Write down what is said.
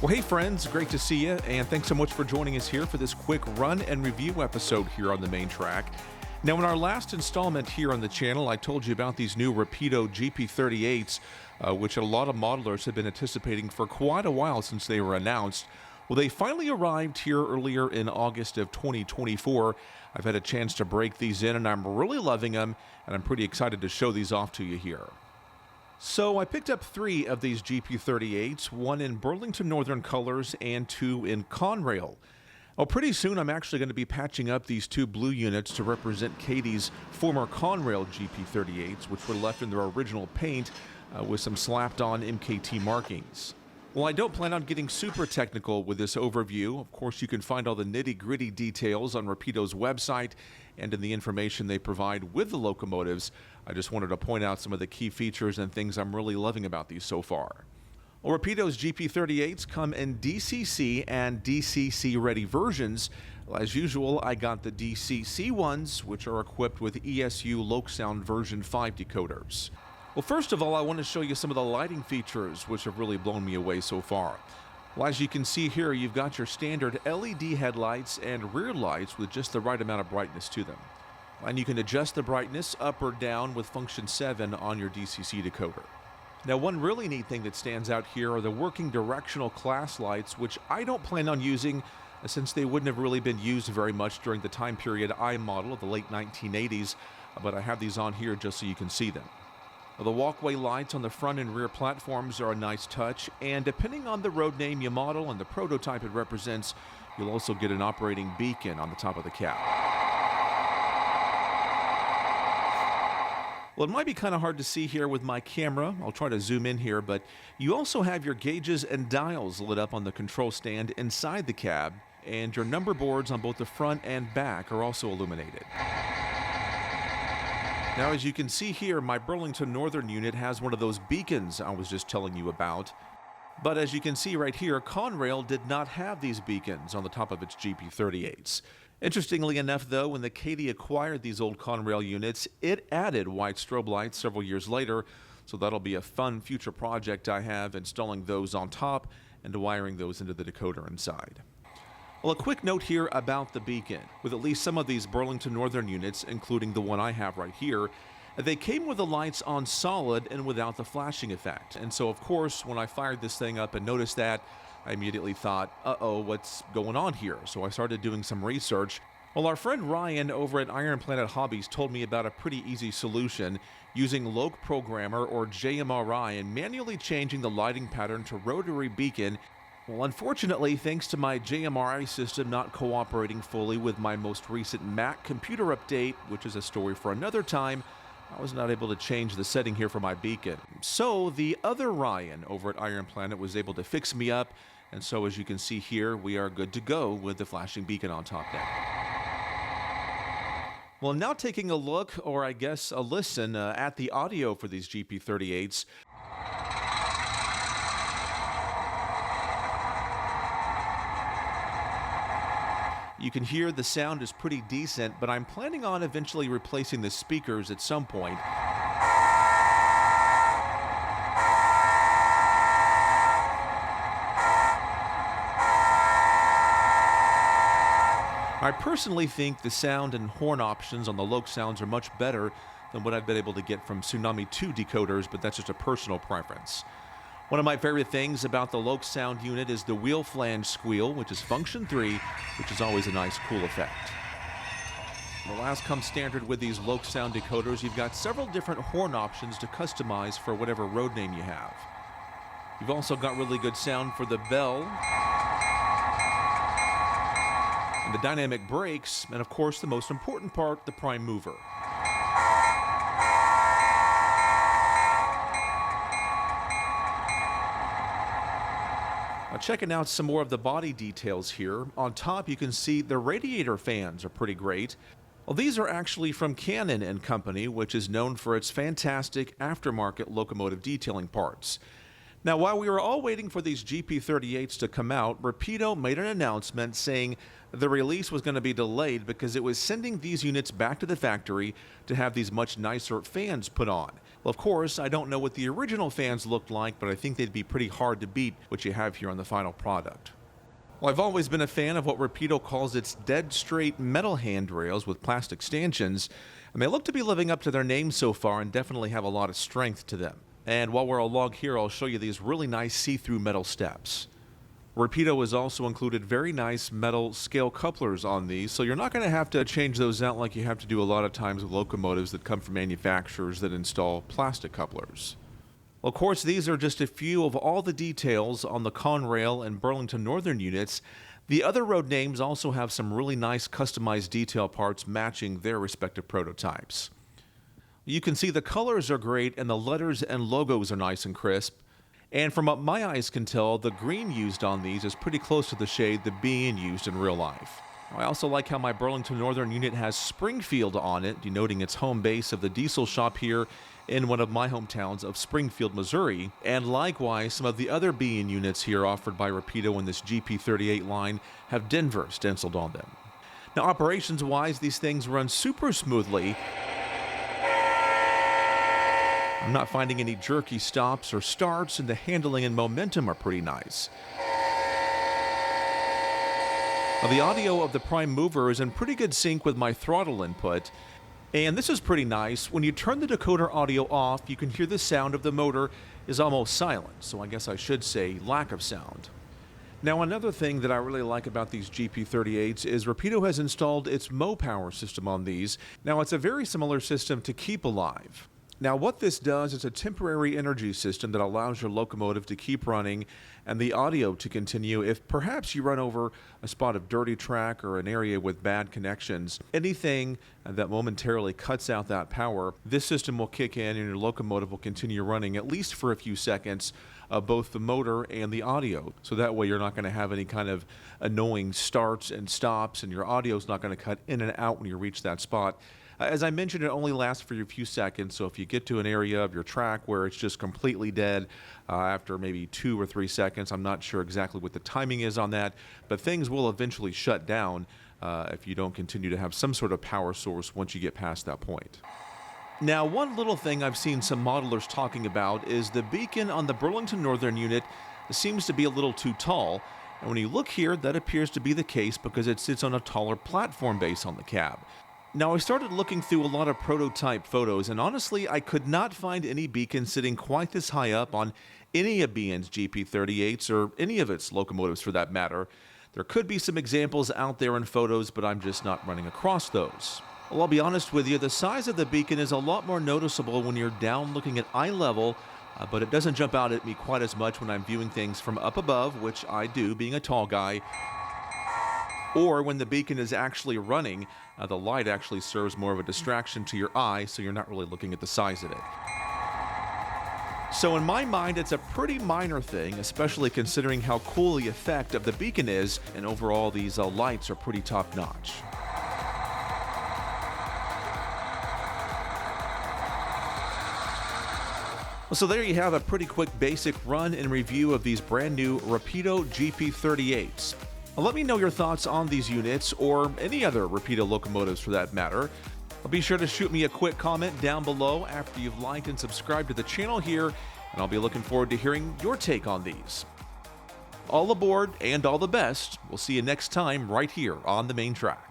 Well, hey friends, great to see you, and thanks so much for joining us here for this quick run and review episode here on the main track. Now, in our last installment here on the channel, I told you about these new Rapido GP38s, which a lot of modelers have been anticipating for quite a while since they were announced. Well, they finally arrived here earlier in August of 2024. I've had a chance to break these in, and I'm really loving them, and I'm pretty excited to show these off to you here. So I picked up 3 of these GP38s, one in Burlington Northern colors and 2 in Conrail. Well, pretty soon I'm actually going to be patching up these 2 blue units to represent Katie's former Conrail GP38s, which were left in their original paint with some slapped on MKT markings. Well, I don't plan on getting super technical with this overview. Of course, you can find all the nitty-gritty details on Rapido's website and in the information they provide with the locomotives. I just wanted to point out some of the key features and things I'm really loving about these so far. Well, Rapido's GP38s come in DCC and DCC-ready versions. As usual, I got the DCC ones, which are equipped with ESU LoCSound version 5 decoders. Well, first of all, I want to show you some of the lighting features, which have really blown me away so far. Well, as you can see here, you've got your standard LED headlights and rear lights with just the right amount of brightness to them. And you can adjust the brightness up or down with function 7 on your DCC decoder. Now, one really neat thing that stands out here are the working directional class lights, which I don't plan on using since they wouldn't have really been used very much during the time period I modeled, the late 1980s, but I have these on here just so you can see them. The walkway lights on the front and rear platforms are a nice touch, and depending on the road name you model and the prototype it represents, you'll also get an operating beacon on the top of the cab. Well, it might be kind of hard to see here with my camera. I'll try to zoom in here, but you also have your gauges and dials lit up on the control stand inside the cab, and your number boards on both the front and back are also illuminated. Now, as you can see here, my Burlington Northern unit has one of those beacons I was just telling you about. But as you can see right here, Conrail did not have these beacons on the top of its GP38s. Interestingly enough, though, when the Katie acquired these old Conrail units, it added white strobe lights several years later, so that'll be a fun future project I have, installing those on top and wiring those into the decoder inside. Well, a quick note here about the beacon. With at least some of these Burlington Northern units, including the one I have right here, they came with the lights on solid and without the flashing effect. And so, of course, when I fired this thing up and noticed that, I immediately thought, uh-oh, what's going on here? So I started doing some research. Well, our friend Ryan over at Iron Planet Hobbies told me about a pretty easy solution using Loc Programmer or JMRI and manually changing the lighting pattern to rotary beacon. Well, unfortunately, thanks to my JMRI system not cooperating fully with my most recent Mac computer update, which is a story for another time, I was not able to change the setting here for my beacon. So the other Ryan over at Iron Planet was able to fix me up, and so as you can see here, we are good to go with the flashing beacon on top now. Well, now taking a look, or I guess a listen, at the audio for these GP38s. You can hear the sound is pretty decent, but I'm planning on eventually replacing the speakers at some point. I personally think the sound and horn options on the LoCSounds are much better than what I've been able to get from Tsunami 2 decoders, but that's just a personal preference. One of my favorite things about the LoCSound unit is the wheel flange squeal, which is function 3, which is always a nice, cool effect. Well, as comes standard with these LoCSound decoders, you've got several different horn options to customize for whatever road name you have. You've also got really good sound for the bell, and the dynamic brakes, and of course the most important part, the prime mover. Checking out some more of the body details here. On top, you can see the radiator fans are pretty great. Well, these are actually from Cannon and Company, which is known for its fantastic aftermarket locomotive detailing parts. Now, while we were all waiting for these GP38s to come out, Rapido made an announcement saying the release was going to be delayed because it was sending these units back to the factory to have these much nicer fans put on. Well, of course, I don't know what the original fans looked like, but I think they'd be pretty hard to beat what you have here on the final product. Well, I've always been a fan of what Rapido calls its dead straight metal handrails with plastic stanchions, and they look to be living up to their name so far and definitely have a lot of strength to them. And while we're along here, I'll show you these really nice see-through metal steps. Rapido has also included very nice metal scale couplers on these, so you're not going to have to change those out like you have to do a lot of times with locomotives that come from manufacturers that install plastic couplers. Well, of course, these are just a few of all the details on the Conrail and Burlington Northern units. The other road names also have some really nice customized detail parts matching their respective prototypes. You can see the colors are great and the letters and logos are nice and crisp. And from what my eyes can tell, the green used on these is pretty close to the shade the being used in real life. I also like how my Burlington Northern unit has Springfield on it, denoting its home base of the diesel shop here in one of my hometowns of Springfield, Missouri. And likewise, some of the other being units here offered by Rapido in this GP38 line have Denver stenciled on them. Now, operations-wise, these things run super smoothly. I'm not finding any jerky stops or starts, and the handling and momentum are pretty nice. Now, the audio of the prime mover is in pretty good sync with my throttle input, and this is pretty nice. When you turn the decoder audio off, you can hear the sound of the motor is almost silent, so I guess I should say lack of sound. Now, another thing that I really like about these GP38s is Rapido has installed its MoPower system on these. Now, it's a very similar system to Keep Alive. Now, what this does is a temporary energy system that allows your locomotive to keep running and the audio to continue if perhaps you run over a spot of dirty track or an area with bad connections. Anything that momentarily cuts out that power, this system will kick in and your locomotive will continue running at least for a few seconds, both the motor and the audio. So that way you're not going to have any kind of annoying starts and stops, and your audio is not going to cut in and out when you reach that spot. As I mentioned, it only lasts for a few seconds, so if you get to an area of your track where it's just completely dead after maybe 2 or 3 seconds, I'm not sure exactly what the timing is on that, but things will eventually shut down if you don't continue to have some sort of power source once you get past that point. Now, one little thing I've seen some modelers talking about is the beacon on the Burlington Northern unit seems to be a little too tall, and when you look here, that appears to be the case because it sits on a taller platform base on the cab. Now, I started looking through a lot of prototype photos, and honestly, I could not find any beacon sitting quite this high up on any of BN's GP38s or any of its locomotives for that matter. There could be some examples out there in photos, but I'm just not running across those. Well, I'll be honest with you, the size of the beacon is a lot more noticeable when you're down looking at eye level, but it doesn't jump out at me quite as much when I'm viewing things from up above, which I do, being a tall guy. Or when the beacon is actually running, the light actually serves more of a distraction to your eye, so you're not really looking at the size of it. So in my mind, it's a pretty minor thing, especially considering how cool the effect of the beacon is, and overall these lights are pretty top-notch. So there you have a pretty quick basic run and review of these brand new Rapido GP38s. Let me know your thoughts on these units, or any other Rapido locomotives for that matter. Be sure to shoot me a quick comment down below after you've liked and subscribed to the channel here, and I'll be looking forward to hearing your take on these. All aboard and all the best. We'll see you next time right here on the main track.